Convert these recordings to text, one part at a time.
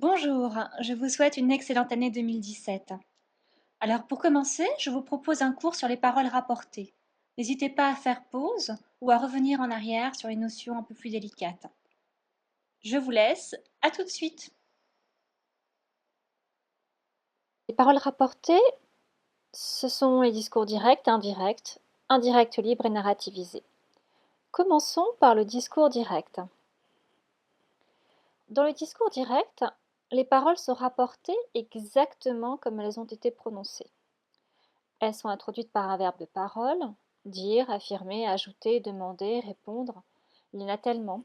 Bonjour, je vous souhaite une excellente année 2017. Alors pour commencer, je vous propose un cours sur les paroles rapportées. N'hésitez pas à faire pause ou à revenir en arrière sur les notions un peu plus délicates. Je vous laisse, à tout de suite. Les paroles rapportées, ce sont les discours directs, indirects libres et narrativisés. Commençons par le discours direct. Dans le discours direct, les paroles sont rapportées exactement comme elles ont été prononcées. Elles sont introduites par un verbe de parole, dire, affirmer, ajouter, demander, répondre. Il y en a tellement.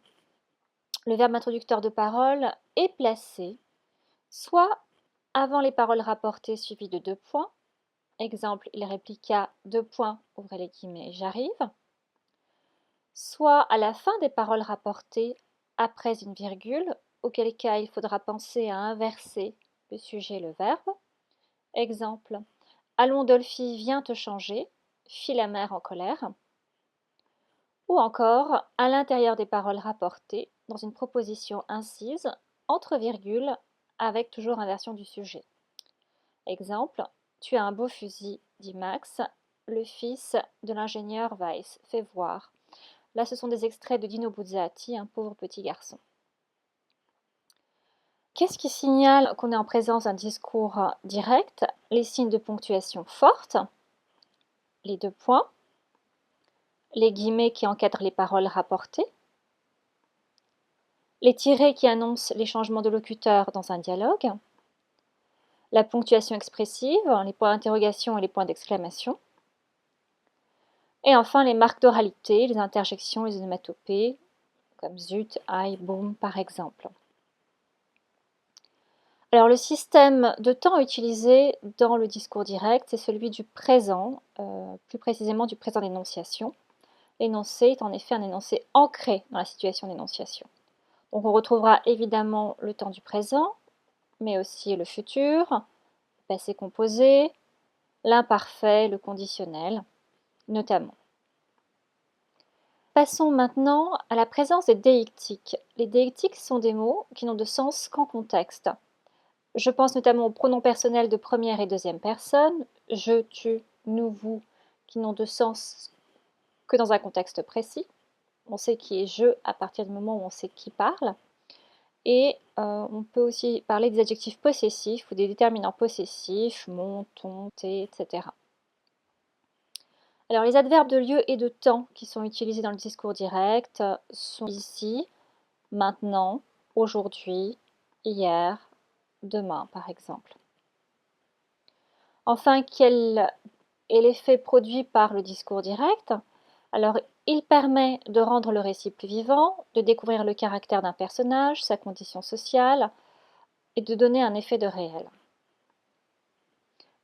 Le verbe introducteur de parole est placé soit avant les paroles rapportées suivies de 2 points. Exemple, il répliqua : ouvrez les guillemets, j'arrive. Soit à la fin des paroles rapportées après une virgule, auquel cas il faudra penser à inverser le sujet et le verbe. Exemple, allons Dolphy, viens te changer, fit la mère en colère. Ou encore, à l'intérieur des paroles rapportées, dans une proposition incise, entre virgules, avec toujours inversion du sujet. Exemple, tu as un beau fusil, dit Max, le fils de l'ingénieur Weiss, fais voir. Là, ce sont des extraits de Dino Buzzati, un pauvre petit garçon. Qu'est-ce qui signale qu'on est en présence d'un discours direct? Les signes de ponctuation fortes, les 2 points, les guillemets qui encadrent les paroles rapportées, les tirets qui annoncent les changements de locuteur dans un dialogue, la ponctuation expressive, les points d'interrogation et les points d'exclamation, et enfin les marques d'oralité, les interjections, les onomatopées, comme zut, aïe, boum par exemple. Alors le système de temps utilisé dans le discours direct, c'est celui du présent, plus précisément du présent d'énonciation. L'énoncé est en effet un énoncé ancré dans la situation d'énonciation. Donc on retrouvera évidemment le temps du présent, mais aussi le futur, le passé composé, l'imparfait, le conditionnel, notamment. Passons maintenant à la présence des déictiques. Les déictiques sont des mots qui n'ont de sens qu'en contexte. Je pense notamment aux pronoms personnels de première et deuxième personne, je, tu, nous, vous, qui n'ont de sens que dans un contexte précis. On sait qui est je à partir du moment où on sait qui parle. Et on peut aussi parler des adjectifs possessifs ou des déterminants possessifs, mon, ton, tes, etc. Alors les adverbes de lieu et de temps qui sont utilisés dans le discours direct sont ici, maintenant, aujourd'hui, hier, demain par exemple. Enfin, quel est l'effet produit par le discours direct? Alors, il permet de rendre le récit plus vivant, de découvrir le caractère d'un personnage, sa condition sociale, et de donner un effet de réel.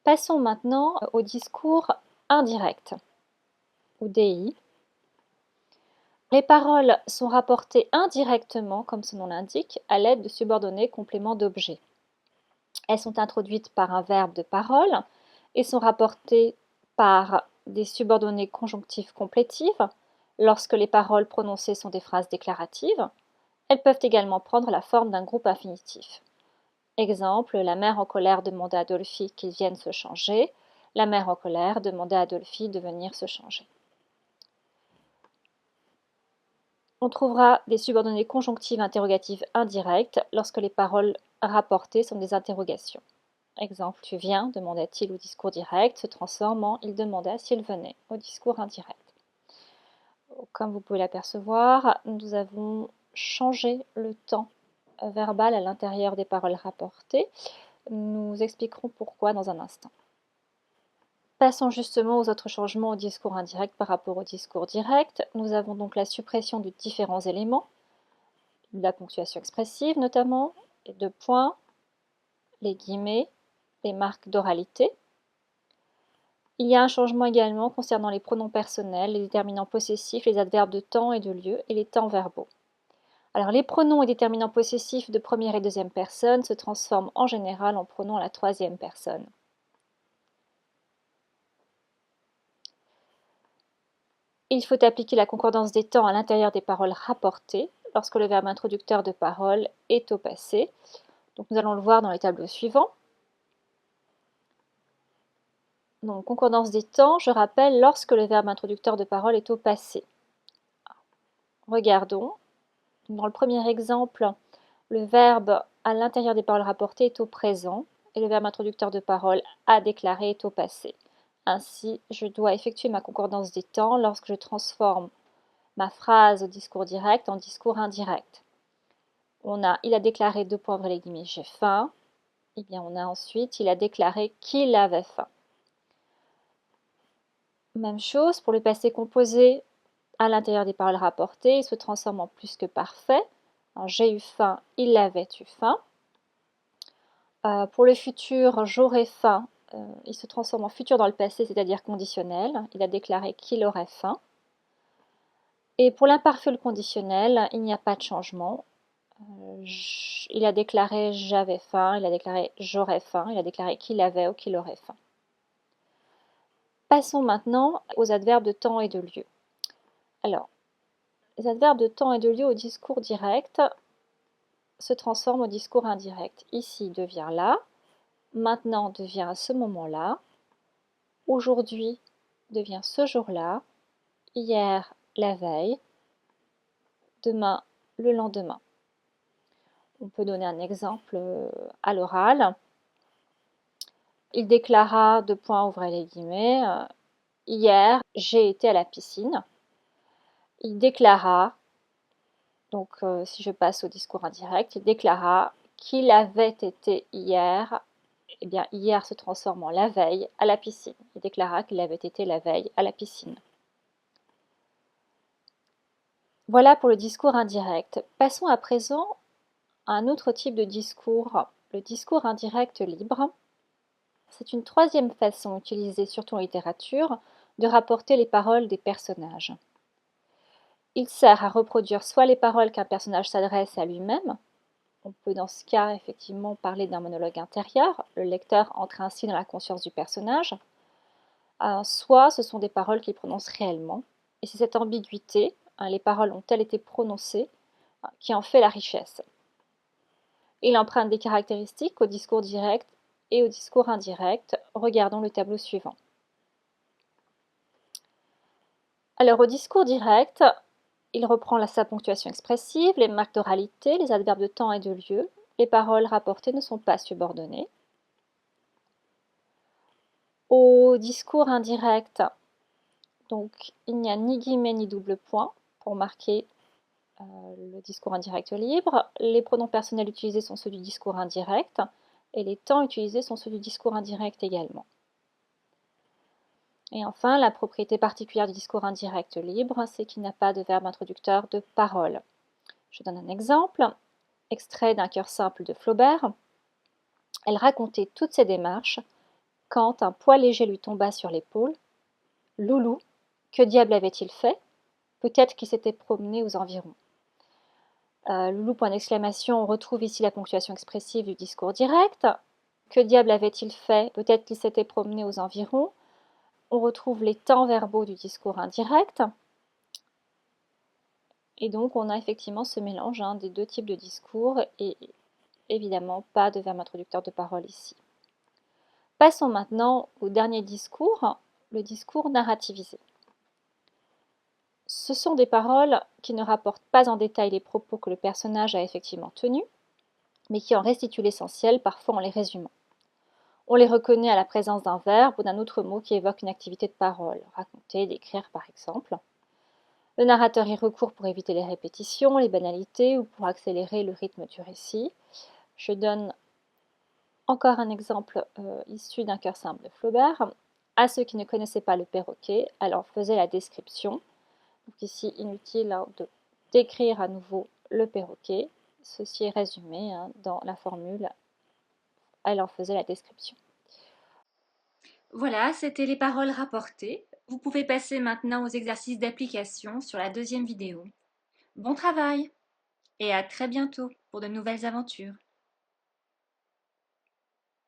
Passons maintenant au discours indirect, ou DI. Les paroles sont rapportées indirectement, comme son nom l'indique, à l'aide de subordonnés compléments d'objets. Elles sont introduites par un verbe de parole et sont rapportées par des subordonnés conjonctifs complétifs lorsque les paroles prononcées sont des phrases déclaratives. Elles peuvent également prendre la forme d'un groupe infinitif. Exemple, la mère en colère demanda à Dolphy qu'il vienne se changer. La mère en colère demanda à Dolphy de venir se changer. On trouvera des subordonnées conjonctives interrogatives indirectes lorsque les paroles rapportées sont des interrogations. Exemple, tu viens, demanda-t-il au discours direct, se transforme en il demanda s'il venait au discours indirect. Comme vous pouvez l'apercevoir, nous avons changé le temps verbal à l'intérieur des paroles rapportées. Nous expliquerons pourquoi dans un instant. Passons justement aux autres changements au discours indirect par rapport au discours direct. Nous avons donc la suppression de différents éléments, la ponctuation expressive notamment, les 2 points, les guillemets, les marques d'oralité. Il y a un changement également concernant les pronoms personnels, les déterminants possessifs, les adverbes de temps et de lieu et les temps verbaux. Alors les pronoms et déterminants possessifs de première et deuxième personne se transforment en général en pronoms à la troisième personne. Il faut appliquer la concordance des temps à l'intérieur des paroles rapportées lorsque le verbe introducteur de parole est au passé. Donc nous allons le voir dans les tableaux suivants. Donc, concordance des temps, je rappelle, lorsque le verbe introducteur de parole est au passé. Regardons. Dans le premier exemple, le verbe à l'intérieur des paroles rapportées est au présent et le verbe introducteur de parole à déclarer est au passé. Ainsi, je dois effectuer ma concordance des temps lorsque je transforme ma phrase au discours direct en discours indirect. On a il a déclaré j'ai faim. Et bien on a ensuite il a déclaré qu'il avait faim. Même chose pour le passé composé à l'intérieur des paroles rapportées, il se transforme en plus que parfait. J'ai eu faim, il avait eu faim. Pour le futur, j'aurai faim, il se transforme en futur dans le passé, c'est-à-dire conditionnel. Il a déclaré qu'il aurait faim. Et pour l'imparfait ou le conditionnel, il n'y a pas de changement. Il a déclaré j'avais faim, il a déclaré j'aurais faim, il a déclaré qu'il avait ou qu'il aurait faim. Passons maintenant aux adverbes de temps et de lieu. Alors, les adverbes de temps et de lieu au discours direct se transforment au discours indirect. Ici devient là, maintenant devient à ce moment-là, aujourd'hui devient ce jour-là, hier la veille, demain le lendemain. On peut donner un exemple à l'oral. Il déclara, ouvrez les guillemets, hier j'ai été à la piscine. Il déclara, donc si je passe au discours indirect, il déclara qu'il avait été hier. Eh bien, hier se transforme en la veille à la piscine. Il déclara qu'il avait été la veille à la piscine. Voilà pour le discours indirect. Passons à présent à un autre type de discours, le discours indirect libre. C'est une troisième façon utilisée surtout en littérature de rapporter les paroles des personnages. Il sert à reproduire soit les paroles qu'un personnage s'adresse à lui-même, on peut dans ce cas effectivement parler d'un monologue intérieur, le lecteur entre ainsi dans la conscience du personnage, soit ce sont des paroles qu'il prononce réellement, et c'est cette ambiguïté, les paroles ont-elles été prononcées, qui en fait la richesse. Il emprunte des caractéristiques au discours direct et au discours indirect. Regardons le tableau suivant. Alors au discours direct, il reprend sa ponctuation expressive, les marques d'oralité, les adverbes de temps et de lieu. Les paroles rapportées ne sont pas subordonnées. Au discours indirect, donc il n'y a ni guillemets ni double point pour marquer le discours indirect libre. Les pronoms personnels utilisés sont ceux du discours indirect et les temps utilisés sont ceux du discours indirect également. Et enfin, la propriété particulière du discours indirect libre, c'est qu'il n'a pas de verbe introducteur de parole. Je donne un exemple, extrait d'un cœur simple de Flaubert. Elle racontait toutes ses démarches quand un poids léger lui tomba sur l'épaule. Loulou, que diable avait-il fait? Peut-être qu'il s'était promené aux environs. Loulou, point d'exclamation, on retrouve ici la ponctuation expressive du discours direct. Que diable avait-il fait? Peut-être qu'il s'était promené aux environs. On retrouve les temps verbaux du discours indirect. Et donc on a effectivement ce mélange des deux types de discours et évidemment pas de verbe introducteur de parole ici. Passons maintenant au dernier discours, le discours narrativisé. Ce sont des paroles qui ne rapportent pas en détail les propos que le personnage a effectivement tenus, mais qui en restituent l'essentiel, parfois en les résumant. On les reconnaît à la présence d'un verbe ou d'un autre mot qui évoque une activité de parole, raconter, décrire par exemple. Le narrateur y recourt pour éviter les répétitions, les banalités ou pour accélérer le rythme du récit. Je donne encore un exemple issu d'un cœur simple de Flaubert. À ceux qui ne connaissaient pas le perroquet, elle en faisait la description. Donc ici, inutile de décrire à nouveau le perroquet. Ceci est résumé dans la formule. Elle en faisait la description. Voilà, c'était les paroles rapportées. Vous pouvez passer maintenant aux exercices d'application sur la deuxième vidéo. Bon travail et à très bientôt pour de nouvelles aventures.